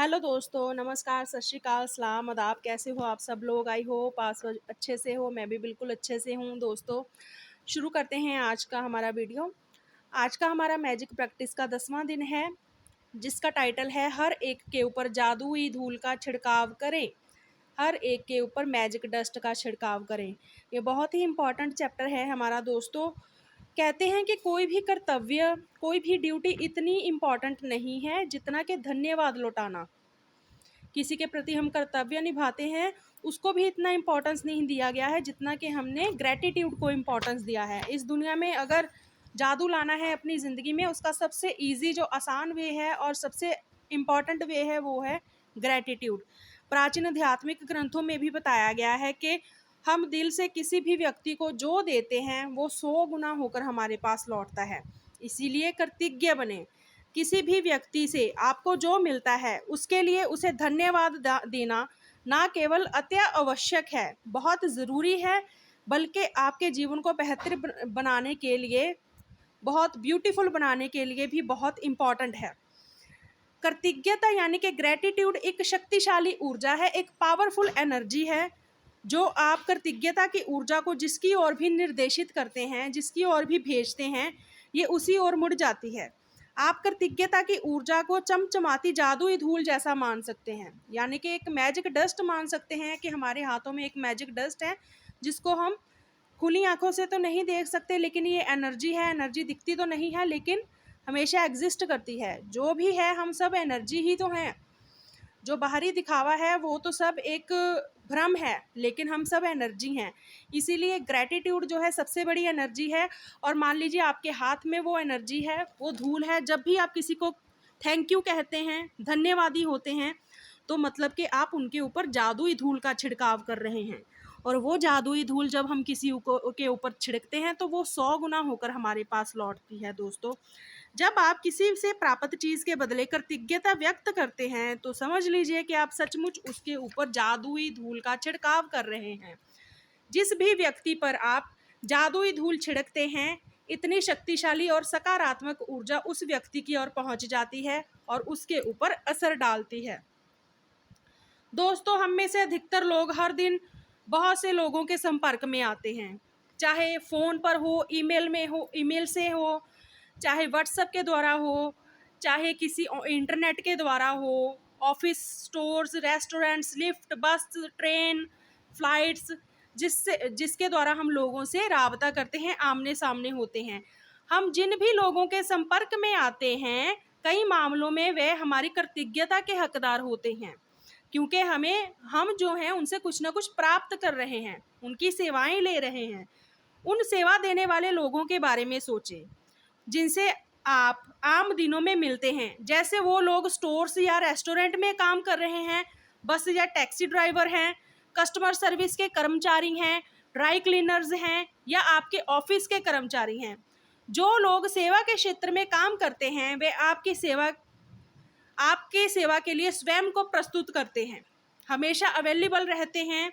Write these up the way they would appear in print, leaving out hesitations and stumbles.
Hello दोस्तों, नमस्कार, सत श्री अकाल, सलाम, आदाब। कैसे हो आप सब लोग? आई होप आप सब अच्छे से हो। मैं भी बिल्कुल अच्छे से हूँ दोस्तों। शुरू करते हैं आज का हमारा वीडियो। आज का हमारा मैजिक प्रैक्टिस का 10वां दिन है, जिसका टाइटल है हर एक के ऊपर जादुई धूल का छिड़काव करें। हर एक के ऊपर मैजिक डस्ट का छिड़काव करें। ये बहुत ही इम्पॉर्टेंट चैप्टर है हमारा दोस्तों। कहते हैं कि कोई भी कर्तव्य, कोई भी ड्यूटी इतनी इम्पॉर्टेंट नहीं है जितना कि धन्यवाद लौटाना। किसी के प्रति हम कर्तव्य निभाते हैं, उसको भी इतना इम्पोर्टेंस नहीं दिया गया है जितना कि हमने ग्रैटिट्यूड को इम्पोर्टेंस दिया है। इस दुनिया में अगर जादू लाना है अपनी ज़िंदगी में, उसका सबसे ईजी जो आसान वे है और सबसे इम्पॉर्टेंट वे है वो है ग्रैटिट्यूड। प्राचीन आध्यात्मिक ग्रंथों में भी बताया गया है कि हम दिल से किसी भी व्यक्ति को जो देते हैं वो 100 गुना होकर हमारे पास लौटता है। इसीलिए कृतज्ञ बने। किसी भी व्यक्ति से आपको जो मिलता है उसके लिए उसे धन्यवाद देना ना केवल अति आवश्यक है, बहुत ज़रूरी है, बल्कि आपके जीवन को बेहतर बनाने के लिए, बहुत ब्यूटीफुल बनाने के लिए भी बहुत इम्पॉर्टेंट है। कृतज्ञता यानी कि ग्रेटिट्यूड एक शक्तिशाली ऊर्जा है, एक पावरफुल एनर्जी है। जो आप कृतज्ञता की ऊर्जा को जिसकी ओर भी निर्देशित करते हैं, जिसकी ओर भी भेजते हैं, ये उसी ओर मुड़ जाती है। आप कृतज्ञता की ऊर्जा को चमचमाती जादुई धूल जैसा मान सकते हैं, यानी कि एक मैजिक डस्ट मान सकते हैं कि हमारे हाथों में एक मैजिक डस्ट है जिसको हम खुली आंखों से तो नहीं देख सकते, लेकिन ये एनर्जी है। एनर्जी दिखती तो नहीं है लेकिन हमेशा एग्जिस्ट करती है। जो भी है हम सब एनर्जी ही तो हैं। जो बाहरी दिखावा है वो तो सब एक भ्रम है, लेकिन हम सब एनर्जी हैं। इसीलिए ग्रैटिट्यूड जो है सबसे बड़ी एनर्जी है। और मान लीजिए आपके हाथ में वो एनर्जी है, वो धूल है। जब भी आप किसी को थैंक यू कहते हैं, धन्यवादी होते हैं, तो मतलब कि आप उनके ऊपर जादुई धूल का छिड़काव कर रहे हैं। और वो जादुई धूल जब हम किसी के ऊपर छिड़कते हैं तो वो 100 गुना होकर हमारे पास लौटती है दोस्तों। जब आप किसी से प्राप्त चीज़ के बदले कृतज्ञता व्यक्त करते हैं तो समझ लीजिए कि आप सचमुच उसके ऊपर जादुई धूल का छिड़काव कर रहे हैं। जिस भी व्यक्ति पर आप जादुई धूल छिड़कते हैं, इतनी शक्तिशाली और सकारात्मक ऊर्जा उस व्यक्ति की ओर पहुंच जाती है और उसके ऊपर असर डालती है। दोस्तों, हम में से अधिकतर लोग हर दिन बहुत से लोगों के संपर्क में आते हैं, चाहे फ़ोन पर हो, ईमेल में हो, ईमेल से हो, चाहे व्हाट्सएप के द्वारा हो, चाहे किसी इंटरनेट के द्वारा हो, ऑफिस, स्टोर्स, रेस्टोरेंट्स, लिफ्ट, बस, ट्रेन, फ्लाइट्स, जिसके द्वारा हम लोगों से राबता करते हैं, आमने सामने होते हैं। हम जिन भी लोगों के संपर्क में आते हैं, कई मामलों में वे हमारी कृतज्ञता के हकदार होते हैं, क्योंकि हम जो हैं उनसे कुछ ना कुछ प्राप्त कर रहे हैं, उनकी सेवाएं ले रहे हैं। उन सेवा देने वाले लोगों के बारे में सोचें जिनसे आप आम दिनों में मिलते हैं। जैसे वो लोग स्टोर्स या रेस्टोरेंट में काम कर रहे हैं, बस या टैक्सी ड्राइवर हैं, कस्टमर सर्विस के कर्मचारी हैं, ड्राई क्लीनर्स हैं, या आपके ऑफिस के कर्मचारी हैं। जो लोग सेवा के क्षेत्र में काम करते हैं वे आपके सेवा के लिए स्वयं को प्रस्तुत करते हैं, हमेशा अवेलेबल रहते हैं।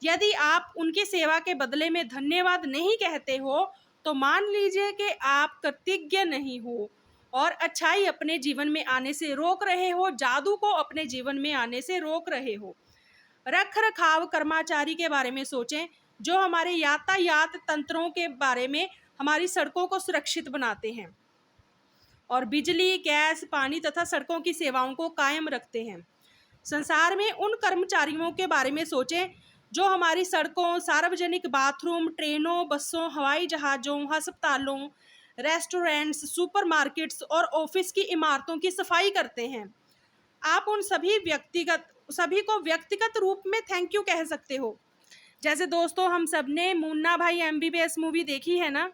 यदि आप उनकी सेवा के बदले में धन्यवाद नहीं कहते हो तो मान लीजिए कि आप कृतज्ञ नहीं हो और अच्छाई अपने जीवन में आने से रोक रहे हो, जादू को अपने जीवन में आने से रोक रहे हो। रख रखाव कर्मचारी के बारे में सोचें, जो हमारे यातायात तंत्रों के बारे में हमारी सड़कों को सुरक्षित बनाते हैं और बिजली, गैस, पानी तथा सड़कों की सेवाओं को कायम रखते हैं। संसार में उन कर्मचारियों के बारे में सोचें जो हमारी सड़कों, सार्वजनिक बाथरूम, ट्रेनों, बसों, हवाई जहाज़ों, अस्पतालों, रेस्टोरेंट्स, सुपरमार्केट्स और ऑफिस की इमारतों की सफाई करते हैं। आप उन सभी को व्यक्तिगत रूप में थैंक यू कह सकते हो। जैसे दोस्तों, हम सब ने मुन्ना भाई MBBS मूवी देखी है ना,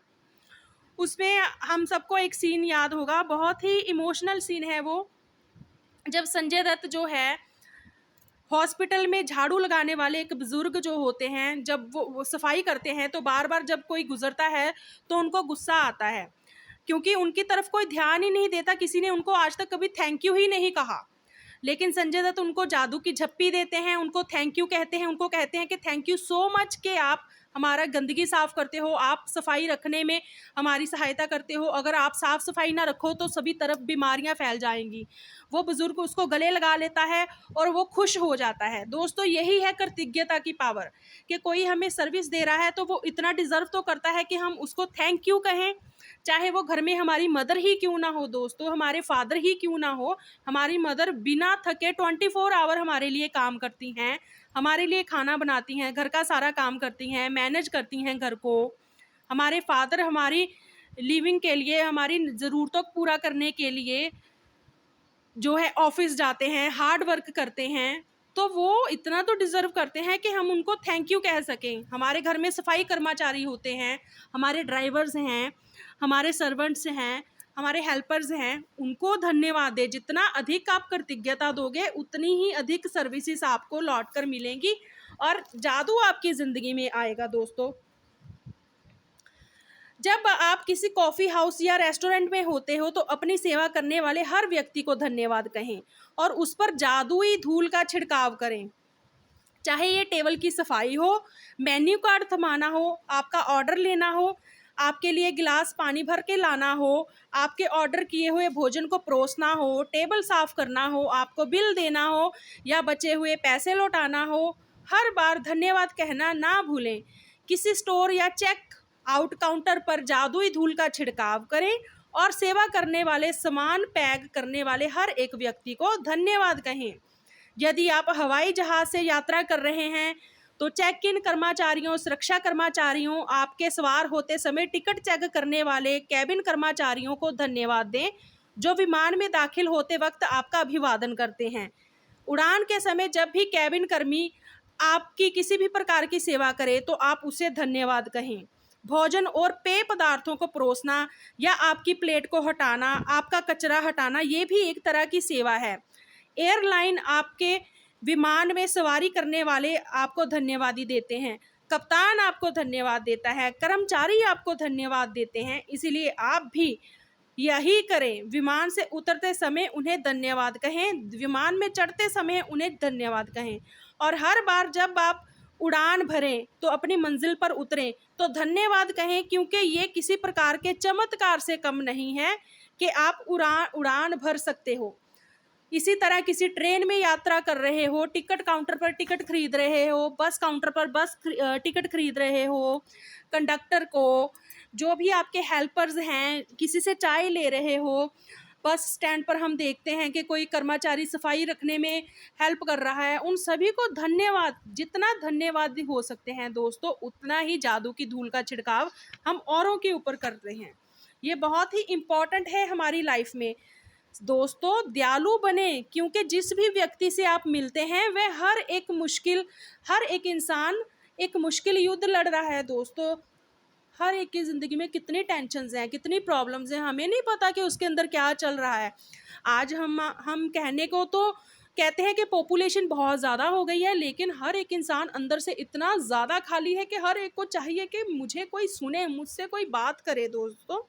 उसमें हम सबको एक सीन याद होगा, बहुत ही इमोशनल सीन है वो। जब संजय दत्त जो है हॉस्पिटल में झाड़ू लगाने वाले एक बुजुर्ग जो होते हैं, जब वो सफाई करते हैं तो बार बार जब कोई गुजरता है तो उनको गुस्सा आता है, क्योंकि उनकी तरफ कोई ध्यान ही नहीं देता। किसी ने उनको आज तक कभी थैंक यू ही नहीं कहा, लेकिन संजय दत्त उनको जादू की झप्पी देते हैं, उनको थैंक यू कहते हैं, उनको कहते हैं कि थैंक यू सो मच कि आप हमारा गंदगी साफ़ करते हो, आप सफाई रखने में हमारी सहायता करते हो। अगर आप साफ़ सफाई ना रखो तो सभी तरफ बीमारियां फैल जाएंगी। वो बुजुर्ग उसको गले लगा लेता है और वो खुश हो जाता है। दोस्तों, यही है कृतज्ञता की पावर, कि कोई हमें सर्विस दे रहा है तो वो इतना डिजर्व तो करता है कि हम उसको थैंक यू कहें। चाहे वो घर में हमारी मदर ही क्यों ना हो दोस्तों, हमारे फादर ही क्यों ना हो, हमारी मदर बिना थके 24 आवर हमारे लिए काम करती हैं, हमारे लिए खाना बनाती हैं, घर का सारा काम करती हैं, मैनेज करती हैं घर को। हमारे फादर हमारी लिविंग के लिए, हमारी ज़रूरतों को पूरा करने के लिए जो है ऑफिस जाते हैं, हार्ड वर्क करते हैं, तो वो इतना तो डिज़र्व करते हैं कि हम उनको थैंक यू कह सकें। हमारे घर में सफाई कर्मचारी होते हैं, हमारे ड्राइवर्स हैं, हमारे सर्वेंट्स हैं, हमारे हेल्पर्स हैं, उनको धन्यवाद दें। जितना अधिक आप कृतज्ञता दोगे उतनी ही अधिक सर्विसेज आपको लौट कर मिलेंगी और जादू आपकी ज़िंदगी में आएगा दोस्तों। जब आप किसी कॉफ़ी हाउस या रेस्टोरेंट में होते हो तो अपनी सेवा करने वाले हर व्यक्ति को धन्यवाद कहें और उस पर जादुई धूल का छिड़काव करें। चाहे ये टेबल की सफाई हो, मेन्यू कार्ड थमाना हो, आपका ऑर्डर लेना हो, आपके लिए गिलास पानी भर के लाना हो, आपके ऑर्डर किए हुए भोजन को परोसना हो, टेबल साफ करना हो, आपको बिल देना हो या बचे हुए पैसे लौटाना हो, हर बार धन्यवाद कहना ना भूलें। किसी स्टोर या चेक आउट काउंटर पर जादुई धूल का छिड़काव करें और सेवा करने वाले, सामान पैक करने वाले हर एक व्यक्ति को धन्यवाद कहें। यदि आप हवाई जहाज से यात्रा कर रहे हैं तो चेक इन कर्मचारियों, सुरक्षा कर्मचारियों, आपके सवार होते समय टिकट चेक करने वाले कैबिन कर्मचारियों को धन्यवाद दें, जो विमान में दाखिल होते वक्त आपका अभिवादन करते हैं। उड़ान के समय जब भी कैबिन कर्मी आपकी किसी भी प्रकार की सेवा करे तो आप उसे धन्यवाद कहें। भोजन और पेय पदार्थों को परोसना या आपकी प्लेट को हटाना, आपका कचरा हटाना, ये भी एक तरह की सेवा है। एयरलाइन आपके विमान में सवारी करने वाले आपको धन्यवादी देते हैं, कप्तान आपको धन्यवाद देता है, कर्मचारी आपको धन्यवाद देते हैं। इसीलिए आप भी यही करें। विमान से उतरते समय उन्हें धन्यवाद कहें, विमान में चढ़ते समय उन्हें धन्यवाद कहें और हर बार जब आप उड़ान भरें तो अपनी मंजिल पर उतरें तो धन्यवाद कहें, क्योंकि ये किसी प्रकार के चमत्कार से कम नहीं है कि आप उड़ान भर सकते हो। इसी तरह किसी ट्रेन में यात्रा कर रहे हो, टिकट काउंटर पर टिकट खरीद रहे हो, बस काउंटर पर टिकट खरीद रहे हो, कंडक्टर को, जो भी आपके हेल्पर्स हैं, किसी से चाय ले रहे हो, बस स्टैंड पर हम देखते हैं कि कोई कर्मचारी सफाई रखने में हेल्प कर रहा है, उन सभी को धन्यवाद। जितना धन्यवाद हो सकते हैं दोस्तों, उतना ही जादू की धूल का छिड़काव हम औरों के ऊपर करते हैं। ये बहुत ही इम्पॉर्टेंट है हमारी लाइफ में। दोस्तों, दयालु बने, क्योंकि जिस भी व्यक्ति से आप मिलते हैं वह हर एक इंसान एक मुश्किल युद्ध लड़ रहा है दोस्तों। हर एक की ज़िंदगी में कितनी टेंशन्स हैं, कितनी प्रॉब्लम्स हैं, हमें नहीं पता कि उसके अंदर क्या चल रहा है। आज हम कहने को तो कहते हैं कि पॉपुलेशन बहुत ज़्यादा हो गई है, लेकिन हर एक इंसान अंदर से इतना ज़्यादा खाली है कि हर एक को चाहिए कि मुझे कोई सुने, मुझसे कोई बात करे। दोस्तों,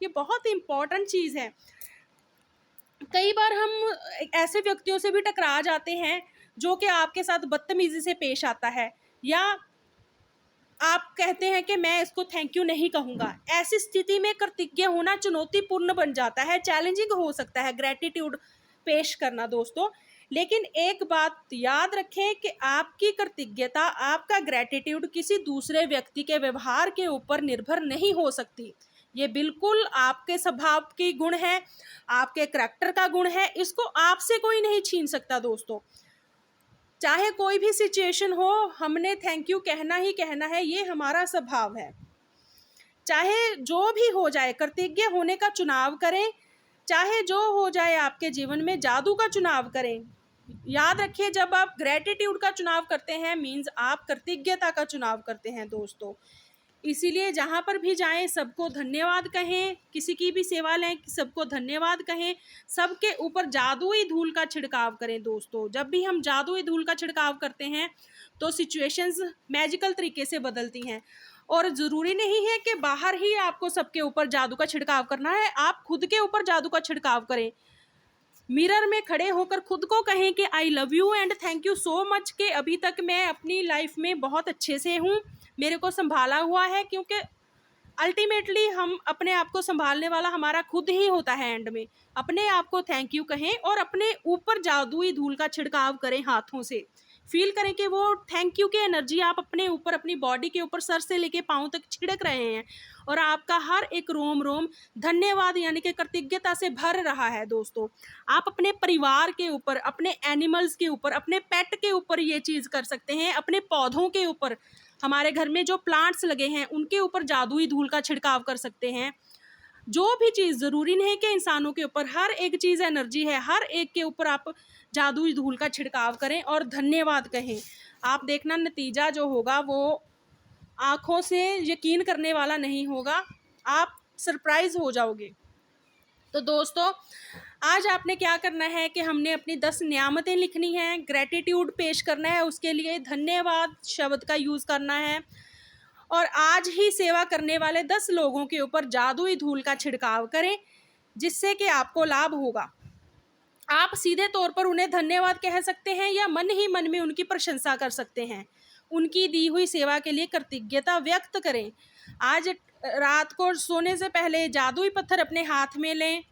ये बहुत इम्पॉर्टेंट चीज़ है। कई बार हम ऐसे व्यक्तियों से भी टकरा जाते हैं जो कि आपके साथ बदतमीजी से पेश आता है, या आप कहते हैं कि मैं इसको थैंक यू नहीं कहूँगा। ऐसी स्थिति में कृतज्ञ होना चुनौतीपूर्ण बन जाता है, चैलेंजिंग हो सकता है ग्रेटिट्यूड पेश करना दोस्तों। लेकिन एक बात याद रखें कि आपकी कृतज्ञता, आपका ग्रेटिट्यूड किसी दूसरे व्यक्ति के व्यवहार के ऊपर निर्भर नहीं हो सकती। ये बिल्कुल आपके स्वभाव की गुण है, आपके करैक्टर का गुण है, इसको आपसे कोई नहीं छीन सकता दोस्तों। चाहे कोई भी सिचुएशन हो, हमने थैंक यू कहना ही कहना है, ये हमारा स्वभाव है। चाहे जो भी हो जाए, कृतज्ञ होने का चुनाव करें। चाहे जो हो जाए आपके जीवन में, जादू का चुनाव करें। याद रखिए, जब आप ग्रेटिट्यूड का चुनाव करते हैं मीन्स आप कृतज्ञता का चुनाव करते हैं दोस्तों। इसीलिए जहाँ पर भी जाएं सबको धन्यवाद कहें, किसी की भी सेवा लें सबको धन्यवाद कहें, सबके ऊपर जादुई धूल का छिड़काव करें दोस्तों। जब भी हम जादुई धूल का छिड़काव करते हैं तो सिचुएशंस मैजिकल तरीके से बदलती हैं। और ज़रूरी नहीं है कि बाहर ही आपको सबके ऊपर जादू का छिड़काव करना है, आप खुद के ऊपर जादू का छिड़काव करें। मिरर में खड़े होकर खुद को कहें कि I love you and thank you so much, कि अभी तक मैं अपनी लाइफ में बहुत अच्छे से हूँ, मेरे को संभाला हुआ है, क्योंकि अल्टीमेटली हम अपने आप को संभालने वाला हमारा खुद ही होता है। एंड में अपने आप को थैंक यू कहें और अपने ऊपर जादुई धूल का छिड़काव करें, हाथों से फील करें कि वो थैंक यू की एनर्जी आप अपने ऊपर, अपनी बॉडी के ऊपर, सर से लेके पाँव तक छिड़क रहे हैं और आपका हर एक रोम रोम धन्यवाद यानी कि कृतज्ञता से भर रहा है। दोस्तों, आप अपने परिवार के ऊपर, अपने एनिमल्स के ऊपर, अपने पेट के ऊपर ये चीज़ कर सकते हैं, अपने पौधों के ऊपर, हमारे घर में जो प्लांट्स लगे हैं उनके ऊपर जादुई धूल का छिड़काव कर सकते हैं। जो भी चीज़, ज़रूरी नहीं है कि इंसानों के ऊपर, हर एक चीज़ एनर्जी है, हर एक के ऊपर आप जादुई धूल का छिड़काव करें और धन्यवाद कहें। आप देखना नतीजा जो होगा वो आँखों से यकीन करने वाला नहीं होगा, आप सरप्राइज़ हो जाओगे। तो दोस्तों, आज आपने क्या करना है कि हमने अपनी 10 नियामतें लिखनी हैं, ग्रैटिट्यूड पेश करना है, उसके लिए धन्यवाद शब्द का यूज़ करना है और आज ही सेवा करने वाले 10 लोगों के ऊपर जादुई धूल का छिड़काव करें, जिससे कि आपको लाभ होगा। आप सीधे तौर पर उन्हें धन्यवाद कह सकते हैं या मन ही मन में उनकी प्रशंसा कर सकते हैं। उनकी दी हुई सेवा के लिए कृतज्ञता व्यक्त करें। आज रात को सोने से पहले जादुई पत्थर अपने हाथ में लें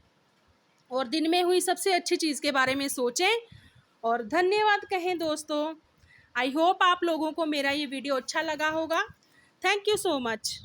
और दिन में हुई सबसे अच्छी चीज़ के बारे में सोचें और धन्यवाद कहें। दोस्तों, आई होप आप लोगों को मेरा ये वीडियो अच्छा लगा होगा। Thank you so much.